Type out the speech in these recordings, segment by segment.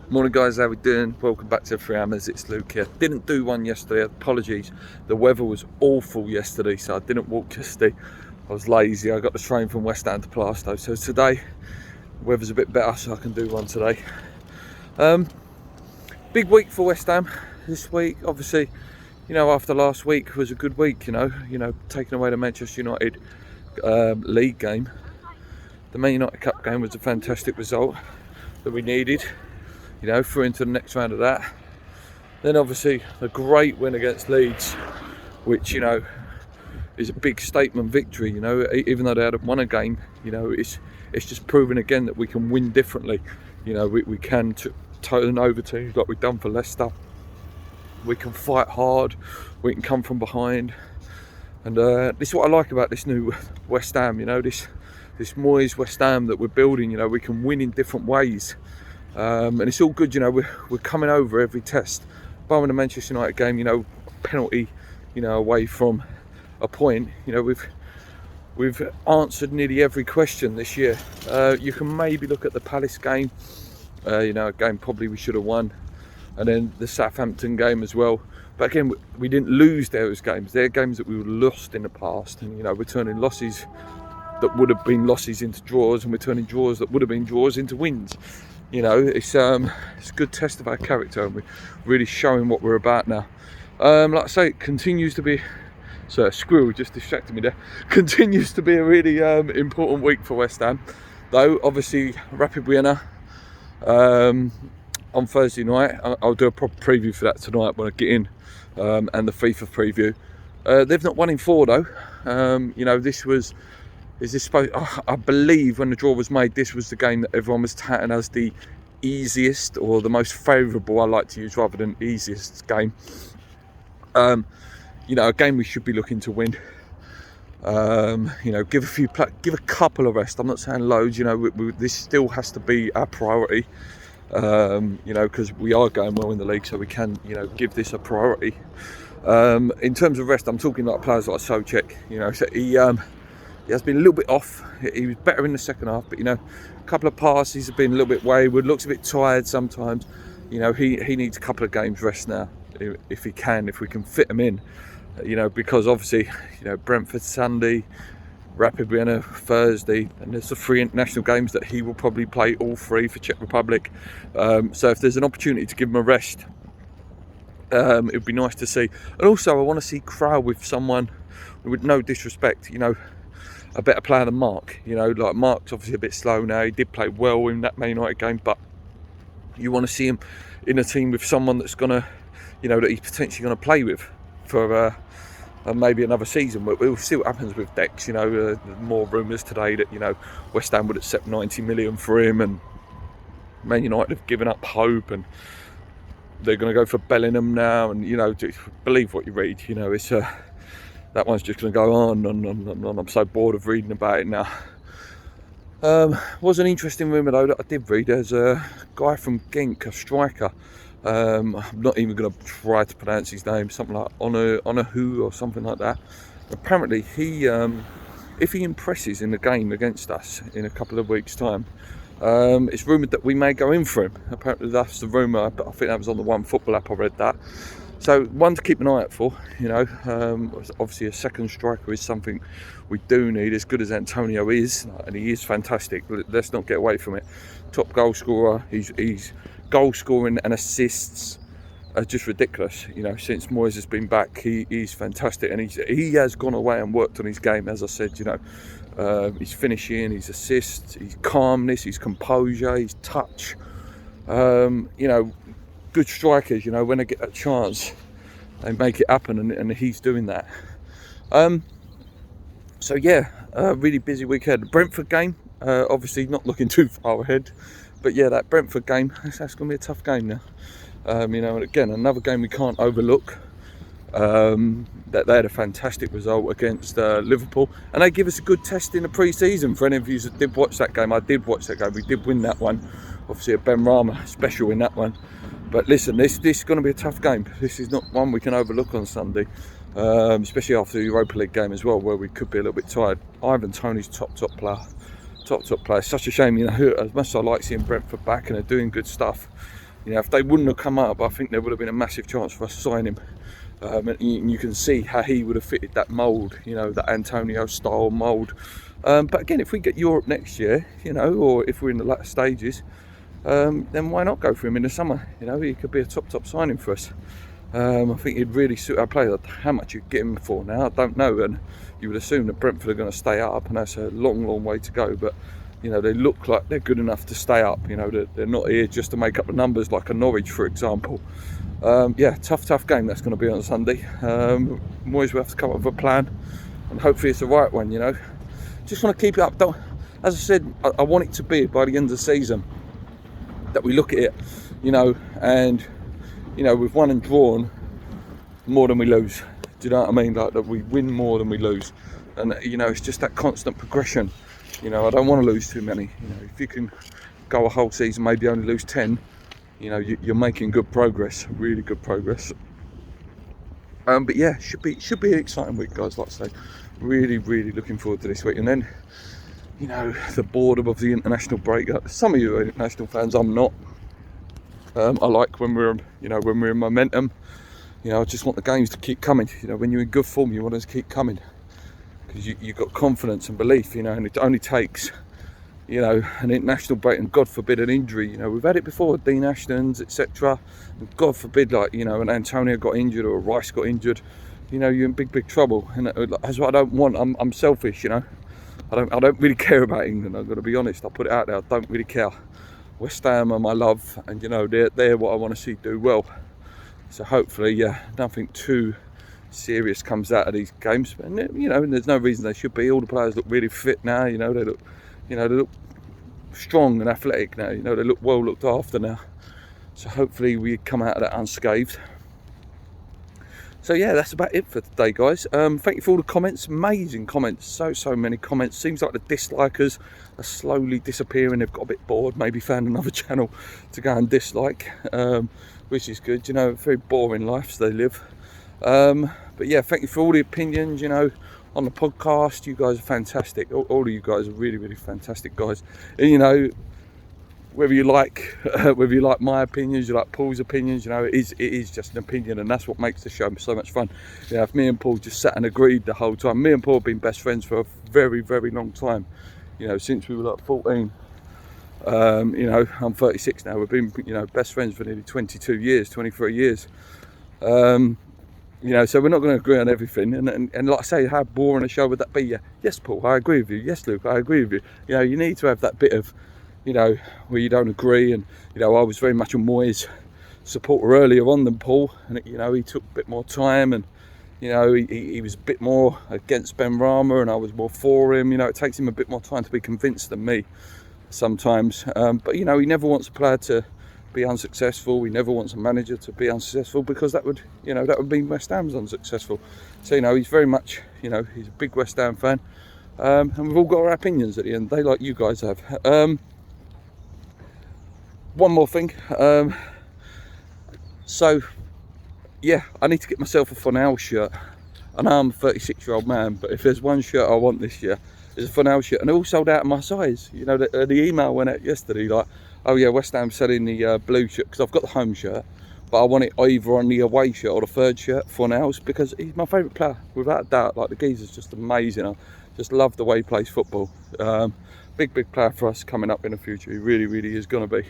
Morning guys, how we doing? Welcome back to Three Hammers. It's Luke here. Didn't do one yesterday, apologies. The weather was awful yesterday, so I didn't walk yesterday. I was lazy. I got the train from West Ham to Plaistow. So today, the weather's a bit better, so I can do one today. Big week for West Ham this week. Obviously, after last week was a good week, taking away the Manchester United league game. The Man United Cup game was a fantastic result that we needed, through into the next round of that. Then obviously a great win against Leeds, which, is a big statement victory, even though they hadn't won a game, it's just proven again that we can win differently. We can turn over teams like we've done for Leicester. We can fight hard, we can come from behind. And this is what I like about this new West Ham, this Moyes West Ham that we're building. We can win in different ways. And it's all good, we're coming over every test. Barring the Manchester United game, penalty, away from a point, we've answered nearly every question this year. You can maybe look at the Palace game, a game probably we should have won, and then the Southampton game as well. But again, we didn't lose those games. They're games that we would have lost in the past, and we're turning losses that would have been losses into draws, and we're turning draws that would have been draws into wins. It's a good test of our character, and we're really showing what we're about now. Like I say, it continues to be, so a squirrel just distracted me there, continues to be a really important week for West Ham, though obviously Rapid Vienna on Thursday night. I'll do a proper preview for that tonight when I get in, and the FIFA preview. They've not won in 4 though. I believe when the draw was made, this was the game that everyone was touting as the easiest or the most favourable. I like to use rather than easiest game. A game we should be looking to win. Give a couple of rest. I'm not saying loads. This still has to be our priority. Because we are going well in the league, so we can, give this a priority. In terms of rest, I'm talking like players like Souček. So he has been a little bit off. He was better in the second half, but a couple of passes have been a little bit wayward. Looks a bit tired sometimes. He needs a couple of games rest now, if we can fit him in. Because obviously, Brentford Sunday, Rapid Vienna Thursday, and there's the 3 international games that he will probably play all 3 for Czech Republic. So if there's an opportunity to give him a rest, it would be nice to see. And also, I want to see Král with someone, with no disrespect, a better player than Mark. Like Mark's obviously a bit slow now. He did play well in that Man United game, but you want to see him in a team with someone that's gonna, that he's potentially going to play with for maybe another season. We'll see what happens with Dex. More rumours today that West Ham would accept 90 million for him, and Man United have given up hope, and they're going to go for Bellingham now. And believe what you read. It's that one's just going to go on. I'm so bored of reading about it now. Was an interesting rumour though that I did read. There's a guy from Genk, a striker. I'm not even going to try to pronounce his name. Something like Onahu or something like that. Apparently, he, if he impresses in the game against us in a couple of weeks' time, it's rumoured that we may go in for him. Apparently, that's the rumour. But I think that was on the One Football app. I read that. So one to keep an eye out for. Obviously a second striker is something we do need, as good as Antonio is, and he is fantastic. Let's not get away from it. Top goal scorer. He's goal scoring and assists are just ridiculous. Since Moyes has been back, he's fantastic, and he has gone away and worked on his game. As I said, his finishing, his assists, his calmness, his composure, his touch. Good strikers, when they get that chance, they make it happen, and he's doing that. Really busy weekend. The Brentford game, obviously not looking too far ahead, but yeah, that Brentford game, that's going to be a tough game now. And again, another game we can't overlook. That they had a fantastic result against Liverpool, and they give us a good test in the pre-season. For any of you that did watch that game, I did watch that game. We did win that one. Obviously a Ben Rama special in that one. But listen, this is going to be a tough game. This is not one we can overlook on Sunday, especially after the Europa League game as well, where we could be a little bit tired. Ivan Toney's top player. top player. It's such a shame, you know, as much as I like seeing Brentford back and they're doing good stuff, you know, if they wouldn't have come up, I think there would have been a massive chance for us to sign him. And you can see how he would have fitted that mould, you know, that Antonio style mould. But again, if we get Europe next year, you know, or if we're in the latter stages, then why not go for him in the summer? You know, he could be a top signing for us. I think he'd really suit our play. How much you'd get him for now, I don't know. And you would assume that Brentford are going to stay up, and that's a long way to go. But you know, they look like they're good enough to stay up. You know, they're not here just to make up the numbers like a Norwich, for example. Yeah, tough game that's going to be on Sunday. Moyes will have to come up with a plan, and hopefully it's the right one. You know, just want to keep it up. As I said, I want it to be by the end of the season that we look at it, you know, and you know, we've won and drawn more than we lose. Do you know what I mean? Like that we win more than we lose, and you know, it's just that constant progression. You know, I don't want to lose too many. You know, if you can go a whole season, maybe only lose 10, you know, you're making good progress, really good progress. But yeah, should be an exciting week, guys. Like I say, really looking forward to this week. And then, you know, the boredom of the international break. Some of you are international fans, I'm not. I like when we're in momentum. You know, I just want the games to keep coming. You know, when you're in good form, you want us to keep coming because you've got confidence and belief. You know, and it only takes, you know, an international break and God forbid an injury. You know, we've had it before, Dean Ashton's, etc. God forbid, like, you know, an Antonio got injured or a Rice got injured. You know, you're in big trouble. And that's what I don't want. I'm selfish. You know, I don't really care about England. I've got to be honest. I put it out there. I don't really care. West Ham are my love, and you know, they're what I want to see do well. So hopefully, yeah, nothing too serious comes out of these games. And you know, and there's no reason they should be. All the players look really fit now. You know, they look strong and athletic now. You know, they look well looked after now. So hopefully, we come out of that unscathed. So yeah, that's about it for today, guys. Thank you for all the comments. Amazing comments. So many comments. Seems like the dislikers are slowly disappearing. They've got a bit bored. Maybe found another channel to go and dislike, which is good. You know, very boring lives they live. But yeah, thank you for all the opinions. You know, on the podcast, you guys are fantastic. All of you guys are really fantastic guys. And you know, whether you like my opinions, you like Paul's opinions, you know, it is just an opinion, and that's what makes the show so much fun. You know, if me and Paul just sat and agreed the whole time, me and Paul have been best friends for a very long time. You know, since we were like 14. You know, I'm 36 now. We've been, you know, best friends for nearly 23 years. You know, so we're not going to agree on everything. And like I say, how boring a show would that be? Yeah. Yes, Paul, I agree with you. Yes, Luke, I agree with you. You know, you need to have that bit of, you know, where you don't agree. And, you know, I was very much a Moyes supporter earlier on than Paul. And, you know, he took a bit more time and, you know, he was a bit more against Benrahma and I was more for him. You know, it takes him a bit more time to be convinced than me sometimes. But, you know, he never wants a player to be unsuccessful. He never wants a manager to be unsuccessful because that would, you know, that would mean West Ham's unsuccessful. So, you know, he's very much, you know, he's a big West Ham fan. And we've all got our opinions at the end, they like you guys have. One more thing, so yeah, I need to get myself a Fornal shirt. I know I'm a 36-year-old man, but if there's one shirt I want this year, it's a Fornal shirt, and they're all sold out of my size. You know, the email went out yesterday like, oh yeah, West Ham selling the blue shirt, because I've got the home shirt, but I want it either on the away shirt or the third shirt, Fornal's, because he's my favourite player, without a doubt. Like, the geezer's just amazing. I just love the way he plays football. Big player for us coming up in the future. He really is going to be.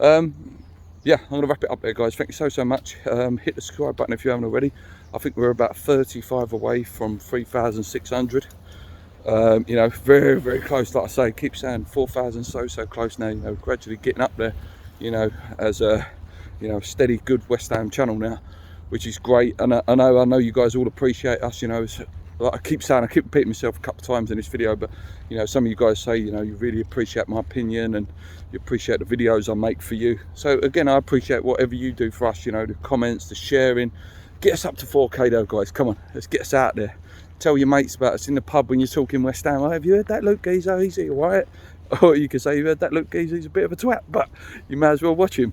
Yeah, I'm going to wrap it up there, guys. Thank you so much. Hit the subscribe button if you haven't already. I think we're about 35 away from 3,600. You know, very close. Like I say, keep saying 4,000, so close now. You know, gradually getting up there. You know, as a, you know, steady, good West Ham channel now, which is great. And I know you guys all appreciate us. You know, like I keep saying, I keep repeating myself a couple of times in this video, but you know, some of you guys say, you know, you really appreciate my opinion and you appreciate the videos I make for you. So again, I appreciate whatever you do for us. You know, the comments, the sharing. Get us up to 4K though, guys. Come on, let's get us out there. Tell your mates about us in the pub when you're talking West Ham. Oh, have you heard that Luke Geezer? Is he alright? Or you could say, you heard that Luke Geezer? He's a bit of a twat, but you may as well watch him.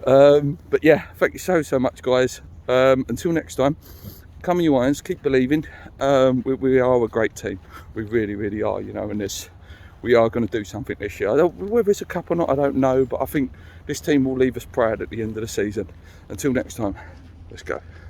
But yeah, thank you so much, guys. Until next time, come on, you irons, keep believing. We are a great team. We really are, you know, and we are going to do something this year. Whether it's a cup or not, I don't know, but I think this team will leave us proud at the end of the season. Until next time, let's go.